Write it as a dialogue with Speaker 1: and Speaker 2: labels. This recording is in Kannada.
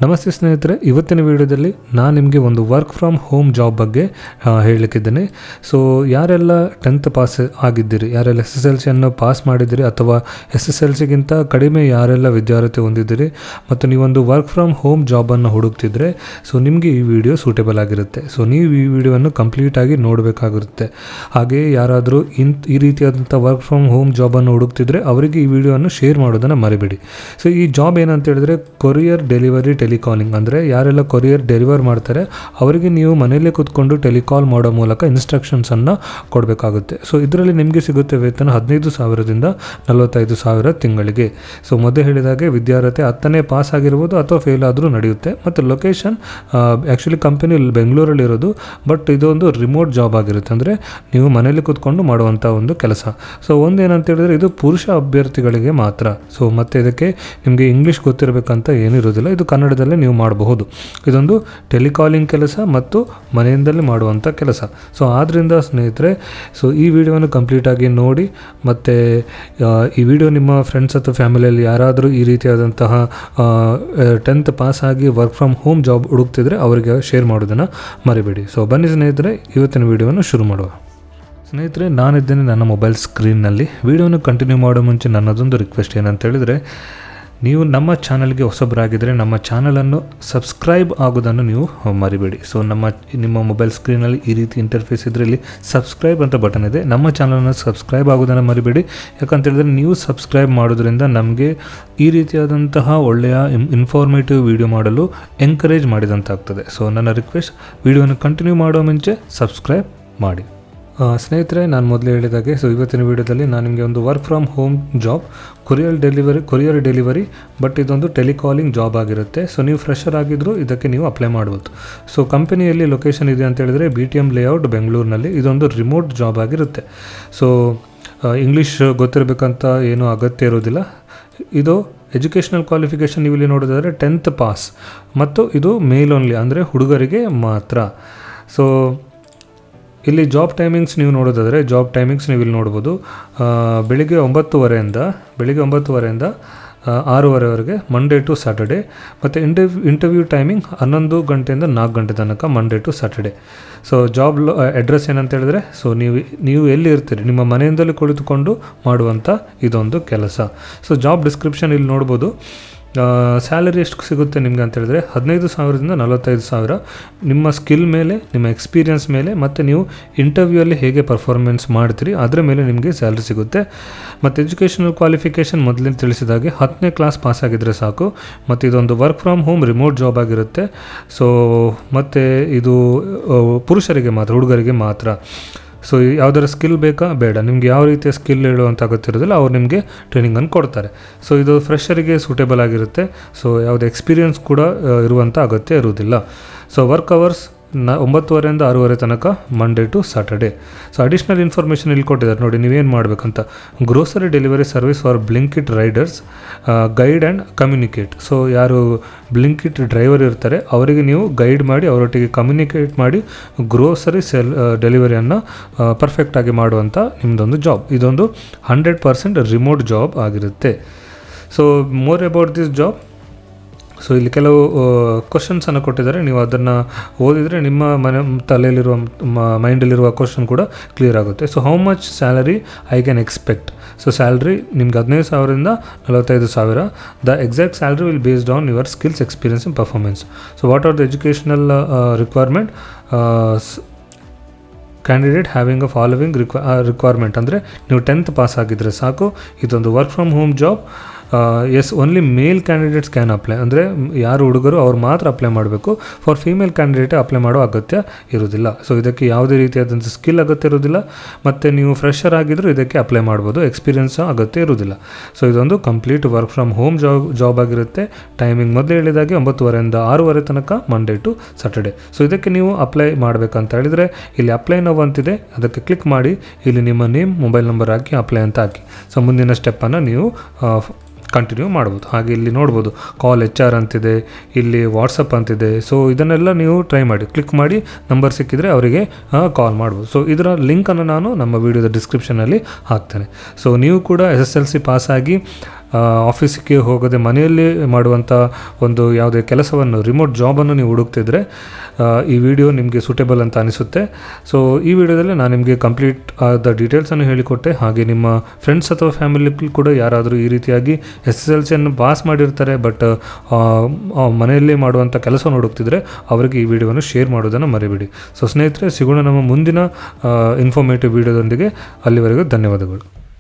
Speaker 1: ನಮಸ್ತೆ ಸ್ನೇಹಿತರೆ, ಇವತ್ತಿನ ವಿಡಿಯೋದಲ್ಲಿ ನಾನು ನಿಮಗೆ ಒಂದು ವರ್ಕ್ ಫ್ರಮ್ ಹೋಮ್ ಜಾಬ್ ಬಗ್ಗೆ ಹೇಳಲಿಕ್ಕಿದ್ದೇನೆ. ಸೊ ಯಾರೆಲ್ಲ 10th ಪಾಸ್ ಆಗಿದ್ದೀರಿ, ಯಾರೆಲ್ಲ SSLCಯನ್ನು ಪಾಸ್ ಮಾಡಿದ್ದೀರಿ ಅಥವಾ SSLCಗಿಂತ ಕಡಿಮೆ ಯಾರೆಲ್ಲ ವಿದ್ಯಾರ್ಥಿ ಹೊಂದಿದ್ದೀರಿ ಮತ್ತು ನೀವೊಂದು ವರ್ಕ್ ಫ್ರಮ್ ಹೋಮ್ ಜಾಬನ್ನು ಹುಡುಕ್ತಿದ್ರೆ ಸೊ ನಿಮಗೆ ಈ ವಿಡಿಯೋ ಸೂಟೇಬಲ್ ಆಗಿರುತ್ತೆ. ಸೊ ನೀವು ಈ ವಿಡಿಯೋವನ್ನು ಕಂಪ್ಲೀಟಾಗಿ ನೋಡಬೇಕಾಗಿರುತ್ತೆ. ಹಾಗೆಯೇ ಯಾರಾದರೂ ಈ ರೀತಿಯಾದಂಥ ವರ್ಕ್ ಫ್ರಮ್ ಹೋಮ್ ಜಾಬನ್ನು ಹುಡುಕ್ತಿದ್ರೆ ಅವರಿಗೆ ಈ ವಿಡಿಯೋವನ್ನು ಶೇರ್ ಮಾಡೋದನ್ನು ಮರಿಬೇಡಿ. ಸೊ ಈ ಜಾಬ್ ಏನಂತ ಹೇಳಿದ್ರೆ ಕೊರಿಯರ್ ಡೆಲಿವರಿ ಟೆಲಿಕಾಲಿಂಗ್, ಅಂದರೆ ಯಾರೆಲ್ಲ ಕೊರಿಯರ್ ಡೆಲಿವರ್ ಮಾಡ್ತಾರೆ ಅವರಿಗೆ ನೀವು ಮನೆಯಲ್ಲೇ ಕೂತ್ಕೊಂಡು ಟೆಲಿಕಾಲ್ ಮಾಡೋ ಮೂಲಕ ಇನ್ಸ್ಟ್ರಕ್ಷನ್ಸನ್ನು ಕೊಡಬೇಕಾಗುತ್ತೆ. ಸೊ ಇದರಲ್ಲಿ ನಿಮಗೆ ಸಿಗುತ್ತೆ ವೇತನ 15,000ದಿಂದ 45,000 ತಿಂಗಳಿಗೆ. ಸೊ ಮೊದಲೇ ಹೇಳಿದಾಗೆ ವಿದ್ಯಾರ್ಥಿ 10ನೇ ಪಾಸ್ ಆಗಿರ್ಬೋದು ಅಥವಾ ಫೇಲ್ ಆದರೂ ನಡೆಯುತ್ತೆ. ಮತ್ತು ಲೊಕೇಶನ್ ಆ್ಯಕ್ಚುಲಿ ಕಂಪನಿ ಬೆಂಗಳೂರಲ್ಲಿ ಇರೋದು, ಬಟ್ ಇದೊಂದು ರಿಮೋಟ್ ಜಾಬ್ ಆಗಿರುತ್ತೆ, ಅಂದರೆ ನೀವು ಮನೆಯಲ್ಲಿ ಕೂತ್ಕೊಂಡು ಮಾಡುವಂಥ ಒಂದು ಕೆಲಸ. ಸೊ ಒಂದೇನಂತ ಹೇಳಿದ್ರೆ ಇದು ಪುರುಷ ಅಭ್ಯರ್ಥಿಗಳಿಗೆ ಮಾತ್ರ. ಸೊ ಮತ್ತು ಇದಕ್ಕೆ ನಿಮಗೆ ಇಂಗ್ಲೀಷ್ ಗೊತ್ತಿರಬೇಕಂತ ಏನಿರೋದಿಲ್ಲ, ಇದು ಕನ್ನಡದಲ್ಲೇ ನೀವು ಮಾಡಬಹುದು. ಇದೊಂದು ಟೆಲಿಕಾಲಿಂಗ್ ಕೆಲಸ ಮತ್ತು ಮನೆಯಿಂದಲೇ ಮಾಡುವಂಥ ಕೆಲಸ. ಸೊ ಆದ್ದರಿಂದ ಸ್ನೇಹಿತರೆ, ಸೊ ಈ ವಿಡಿಯೋವನ್ನು ಕಂಪ್ಲೀಟಾಗಿ ನೋಡಿ ಮತ್ತು ಈ ವಿಡಿಯೋ ನಿಮ್ಮ ಫ್ರೆಂಡ್ಸ್ ಅಥವಾ ಫ್ಯಾಮಿಲಿಯಲ್ಲಿ ಯಾರಾದರೂ ಈ ರೀತಿಯಾದಂತಹ 10th ಪಾಸ್ ಆಗಿ ವರ್ಕ್ ಫ್ರಮ್ ಹೋಮ್ ಜಾಬ್ ಹುಡುಕ್ತಿದ್ರೆ ಅವರಿಗೆ ಶೇರ್ ಮಾಡೋದನ್ನು ಮರಿಬೇಡಿ. ಸೊ ಬನ್ನಿ ಸ್ನೇಹಿತರೆ, ಇವತ್ತಿನ ವಿಡಿಯೋವನ್ನು ಶುರು ಮಾಡುವ. ಸ್ನೇಹಿತರೆ, ನಾನಿದ್ದೇನೆ ನನ್ನ ಮೊಬೈಲ್ ಸ್ಕ್ರೀನ್ನಲ್ಲಿ. ವಿಡಿಯೋನ ಕಂಟಿನ್ಯೂ ಮಾಡೋ ಮುಂಚೆ ನನ್ನದೊಂದು ರಿಕ್ವೆಸ್ಟ್ ಏನಂತ ಹೇಳಿದರೆ, ನೀವು ನಮ್ಮ ಚಾನಲ್ಗೆ ಹೊಸಬರಾಗಿದ್ದರೆ ನಮ್ಮ ಚಾನಲನ್ನು ಸಬ್ಸ್ಕ್ರೈಬ್ ಆಗೋದನ್ನು ನೀವು ಮರಿಬೇಡಿ. ಸೊ ನಿಮ್ಮ ಮೊಬೈಲ್ ಸ್ಕ್ರೀನಲ್ಲಿ ಈ ರೀತಿ ಇಂಟರ್ಫೇಸ್ ಇದ್ದರೆ ಇಲ್ಲಿ ಸಬ್ಸ್ಕ್ರೈಬ್ ಅಂತ ಬಟನ್ ಇದೆ. ನಮ್ಮ ಚಾನಲನ್ನು ಸಬ್ಸ್ಕ್ರೈಬ್ ಆಗೋದನ್ನು ಮರಿಬೇಡಿ. ಯಾಕಂತೇಳಿದ್ರೆ ನೀವು ಸಬ್ಸ್ಕ್ರೈಬ್ ಮಾಡೋದ್ರಿಂದ ನಮಗೆ ಈ ರೀತಿಯಾದಂತಹ ಒಳ್ಳೆಯ ಇನ್ಫಾರ್ಮೇಟಿವ್ ವಿಡಿಯೋ ಮಾಡಲು ಎಂಕರೇಜ್ ಮಾಡಿದಂತಾಗ್ತದೆ. ಸೊ ನನ್ನ ರಿಕ್ವೆಸ್ಟ್, ವಿಡಿಯೋನ ಕಂಟಿನ್ಯೂ ಮಾಡೋ ಮುಂಚೆ ಸಬ್ಸ್ಕ್ರೈಬ್ ಮಾಡಿ. ಸ್ನೇಹಿತರೆ, ನಾನು ಮೊದಲೇ ಹೇಳಿದಾಗೆ ಸೊ ಇವತ್ತಿನ ವಿಡಿಯೋದಲ್ಲಿ ನಾನು ನಿಮಗೆ ಒಂದು work from home job courier delivery but ಇದೊಂದು ಟೆಲಿಕಾಲಿಂಗ್ ಜಾಬ್ ಆಗಿರುತ್ತೆ. ಸೊ ನೀವು ಫ್ರೆಷರ್ ಆಗಿದ್ದರೂ ಇದಕ್ಕೆ ನೀವು ಅಪ್ಲೈ ಮಾಡ್ಬೋದು. ಸೊ ಕಂಪನಿಯಲ್ಲಿ ಲೊಕೇಶನ್ ಇದೆ ಅಂತ ಹೇಳಿದರೆ BTM ಲೇಔಟ್ ಬೆಂಗಳೂರಿನಲ್ಲಿ. ಇದೊಂದು ರಿಮೋಟ್ ಜಾಬ್ ಆಗಿರುತ್ತೆ. ಸೊ ಇಂಗ್ಲೀಷ್ ಗೊತ್ತಿರಬೇಕಂತ ಏನೂ ಅಗತ್ಯ ಇರೋದಿಲ್ಲ. ಇದು ಎಜುಕೇಷನಲ್ ಕ್ವಾಲಿಫಿಕೇಷನ್ ನೀವು ಇಲ್ಲಿ ನೋಡೋದಾದರೆ 10th ಪಾಸ್ ಮತ್ತು ಇದು ಮೇಲ್ ಓನ್ಲಿ, ಅಂದರೆ ಹುಡುಗರಿಗೆ ಮಾತ್ರ. ಸೊ ಇಲ್ಲಿ ಜಾಬ್ ಟೈಮಿಂಗ್ಸ್ ನೀವು ನೋಡೋದಾದರೆ ನೀವು ಇಲ್ಲಿ ನೋಡ್ಬೋದು. ಬೆಳಿಗ್ಗೆ 9:30ಯಿಂದ 6:30ವರೆಗೆ ಮಂಡೇ ಟು ಸ್ಯಾಟರ್ಡೆ. ಮತ್ತು ಇಂಟರ್ವ್ಯೂ ಟೈಮಿಂಗ್ 11 ಗಂಟೆಯಿಂದ 4 ಗಂಟೆ ತನಕ Monday to Saturday. So job address ಏನಂತ ಹೇಳಿದ್ರೆ, ಸೊ ನೀವು ಎಲ್ಲಿ ಇರ್ತೀರಿ ನಿಮ್ಮ ಮನೆಯಿಂದಲೇ ಕುಳಿತುಕೊಂಡು ಮಾಡುವಂಥ ಇದೊಂದು ಕೆಲಸ. ಸೊ ಜಾಬ್ ಡಿಸ್ಕ್ರಿಪ್ಷನ್ ಇಲ್ಲಿ ನೋಡ್ಬೋದು. ಸ್ಯಾಲರಿ ಎಷ್ಟು ಸಿಗುತ್ತೆ ನಿಮಗೆ ಅಂತ ಹೇಳಿದ್ರೆ 15,000ದಿಂದ 45,000 ನಿಮ್ಮ ಸ್ಕಿಲ್ ಮೇಲೆ, ನಿಮ್ಮ ಎಕ್ಸ್ಪೀರಿಯನ್ಸ್ ಮೇಲೆ ಮತ್ತು ನೀವು ಇಂಟರ್ವ್ಯೂಯಲ್ಲಿ ಹೇಗೆ ಪರ್ಫಾರ್ಮೆನ್ಸ್ ಮಾಡ್ತೀರಿ ಅದರ ಮೇಲೆ ನಿಮಗೆ ಸ್ಯಾಲ್ರಿ ಸಿಗುತ್ತೆ. ಮತ್ತು ಎಜುಕೇಷನಲ್ ಕ್ವಾಲಿಫಿಕೇಷನ್ ಮೊದಲೇ ತಿಳಿಸಿದಾಗೆ 10ನೇ ಕ್ಲಾಸ್ ಪಾಸ್ ಆಗಿದ್ದರೆ ಸಾಕು. ಮತ್ತು ಇದೊಂದು work from home remote job ಆಗಿರುತ್ತೆ. ಸೊ ಮತ್ತು ಇದು ಪುರುಷರಿಗೆ ಮಾತ್ರ, ಹುಡುಗರಿಗೆ ಮಾತ್ರ. ಸೊ ಯಾವುದರ ಸ್ಕಿಲ್ ಬೇಕಾ ಬೇಡ, ನಿಮಗೆ ಯಾವ ರೀತಿಯ ಸ್ಕಿಲ್ ಹೇಳುವಂಥ ಅಗತ್ಯ ಅವ್ರು ನಿಮಗೆ ಟ್ರೈನಿಂಗನ್ನು ಕೊಡ್ತಾರೆ. ಸೊ ಇದು ಫ್ರೆಷರಿಗೆ ಸೂಟೇಬಲ್ ಆಗಿರುತ್ತೆ. ಸೊ ಯಾವುದೇ ಎಕ್ಸ್ಪೀರಿಯನ್ಸ್ ಕೂಡ ಇರುವಂಥ ಅಗತ್ಯ ಇರುವುದಿಲ್ಲ. ಸೊ ವರ್ಕ್ ಅವರ್ಸ್ 9:30ರಿಂದ 6:30 ತನಕ Monday to Saturday. So additional information ಇಲ್ಲಿ ಕೊಟ್ಟಿದ್ದಾರೆ ನೋಡಿ, ನೀವೇನು ಮಾಡಬೇಕಂತ. Grocery delivery service for Blinkit riders, guide and communicate. So ಯಾರು ಬ್ಲಿಂಕಿಟ್ ಡ್ರೈವರ್ ಇರ್ತಾರೆ ಅವರಿಗೆ ನೀವು ಗೈಡ್ ಮಾಡಿ ಅವರೊಟ್ಟಿಗೆ ಕಮ್ಯುನಿಕೇಟ್ ಮಾಡಿ ಗ್ರೋಸರಿ ಡೆಲಿವರಿಯನ್ನು ಪರ್ಫೆಕ್ಟಾಗಿ ಮಾಡುವಂಥ ನಿಮ್ಮದೊಂದು ಜಾಬ್. ಇದೊಂದು 100% ರಿಮೋಟ್ ಜಾಬ್ ಆಗಿರುತ್ತೆ. So more about this job. So ಇಲ್ಲಿ ಕೆಲವು ಕ್ವಶನ್ಸನ್ನು ಕೊಟ್ಟಿದ್ದಾರೆ, ನೀವು ಅದನ್ನು ಓದಿದರೆ ನಿಮ್ಮ ತಲೆಯಲ್ಲಿರುವ ಮೈಂಡಲ್ಲಿರುವ ಕ್ವಶನ್ ಕೂಡ ಕ್ಲಿಯರ್ ಆಗುತ್ತೆ. So how much salary I can expect. So salary ನಿಮ್ಗೆ 15,000ರಿಂದ 45,000. The exact salary will based on your skills, experience and performance. So what are the educational requirement. Candidate having a following requirement, ಅಂದರೆ ನೀವು 10th ಪಾಸ್ ಆಗಿದ್ದರೆ ಸಾಕು. ಇದೊಂದು work from home job. Yes, only male candidates can apply, ಅಂದರೆ ಯಾರು ಹುಡುಗರು ಅವ್ರು ಮಾತ್ರ ಅಪ್ಲೈ ಮಾಡಬೇಕು. ಫಾರ್ ಫೀಮೇಲ್ ಕ್ಯಾಂಡಿಡೇಟ್ ಅಪ್ಲೈ ಮಾಡೋ ಅಗತ್ಯ ಇರೋದಿಲ್ಲ. ಸೊ ಇದಕ್ಕೆ ಯಾವುದೇ ರೀತಿಯಾದಂಥ ಸ್ಕಿಲ್ ಅಗತ್ಯ ಇರೋದಿಲ್ಲ. ಮತ್ತು ನೀವು ಫ್ರೆಷರ್ ಆಗಿದ್ದರೂ ಇದಕ್ಕೆ ಅಪ್ಲೈ ಮಾಡ್ಬೋದು, ಎಕ್ಸ್ಪೀರಿಯನ್ಸ್ ಅಗತ್ಯ ಇರೋದಿಲ್ಲ. ಸೊ ಇದೊಂದು complete work from home job ಆಗಿರುತ್ತೆ. ಟೈಮಿಂಗ್ ಮೊದಲೇ ಹೇಳಿದಾಗೆ 9:30ರಿಂದ 6:30 ತನಕ ಮಂಡೇ ಟು ಸ್ಯಾಟರ್ಡೆ. ಸೊ ಇದಕ್ಕೆ ನೀವು ಅಪ್ಲೈ ಮಾಡಬೇಕಂತ ಹೇಳಿದರೆ ಇಲ್ಲಿ ಅಪ್ಲೈ ನೌ ಅಂತಿದೆ, ಅದಕ್ಕೆ ಕ್ಲಿಕ್ ಮಾಡಿ ಇಲ್ಲಿ ನಿಮ್ಮ ನೇಮ್, ಮೊಬೈಲ್ ನಂಬರ್ ಹಾಕಿ ಅಪ್ಲೈ ಅಂತ ಹಾಕಿ. ಸೊ ಮುಂದಿನ ಸ್ಟೆಪ್ಪನ್ನು ನೀವು ಕಂಟಿನ್ಯೂ ಮಾಡ್ಬೋದು. ಹಾಗೆ ಇಲ್ಲಿ ನೋಡ್ಬೋದು ಕಾಲ್ HR ಅಂತಿದೆ, ಇಲ್ಲಿ ವಾಟ್ಸಪ್ ಅಂತಿದೆ. ಸೊ ಇದನ್ನೆಲ್ಲ ನೀವು ಟ್ರೈ ಮಾಡಿ, ಕ್ಲಿಕ್ ಮಾಡಿ ನಂಬರ್ ಸಿಕ್ಕಿದರೆ ಅವರಿಗೆ ಕಾಲ್ ಮಾಡ್ಬೋದು. ಸೊ ಇದರ ಲಿಂಕನ್ನು ನಾನು ನಮ್ಮ ವಿಡಿಯೋದ ಡಿಸ್ಕ್ರಿಪ್ಷನಲ್ಲಿ ಹಾಕ್ತೇನೆ. ಸೊ ನೀವು ಕೂಡ SSLC ಪಾಸಾಗಿ ಆಫೀಸಿಗೆ ಹೋಗದೆ ಮನೆಯಲ್ಲೇ ಮಾಡುವಂಥ ಒಂದು ಯಾವುದೇ ಕೆಲಸವನ್ನು, ರಿಮೋಟ್ ಜಾಬನ್ನು ನೀವು ಹುಡುಕ್ತಿದ್ರೆ ಈ ವಿಡಿಯೋ ನಿಮಗೆ ಸೂಟೇಬಲ್ ಅಂತ ಅನಿಸುತ್ತೆ. ಸೊ ಈ ವಿಡಿಯೋದಲ್ಲಿ ನಾನು ನಿಮಗೆ ಕಂಪ್ಲೀಟ್ ಆದ ಡೀಟೇಲ್ಸನ್ನು ಹೇಳಿಕೊಟ್ಟೆ. ಹಾಗೆ ನಿಮ್ಮ ಫ್ರೆಂಡ್ಸ್ ಅಥವಾ ಫ್ಯಾಮಿಲಿ ಕೂಡ ಯಾರಾದರೂ ಈ ರೀತಿಯಾಗಿ SSLCಯನ್ನು ಪಾಸ್ ಮಾಡಿರ್ತಾರೆ ಬಟ್ ಮನೆಯಲ್ಲೇ ಮಾಡುವಂಥ ಕೆಲಸವನ್ನು ಹುಡುಕ್ತಿದ್ರೆ ಅವರಿಗೆ ಈ ವಿಡಿಯೋವನ್ನು ಶೇರ್ ಮಾಡೋದನ್ನು ಮರಿಬೇಡಿ. ಸೊ ಸ್ನೇಹಿತರೆ, ಸಿಗೋಣ ನಮ್ಮ ಮುಂದಿನ ಇನ್ಫಾರ್ಮೇಟಿವ್ ವಿಡಿಯೋದೊಂದಿಗೆ. ಅಲ್ಲಿವರೆಗೂ ಧನ್ಯವಾದಗಳು.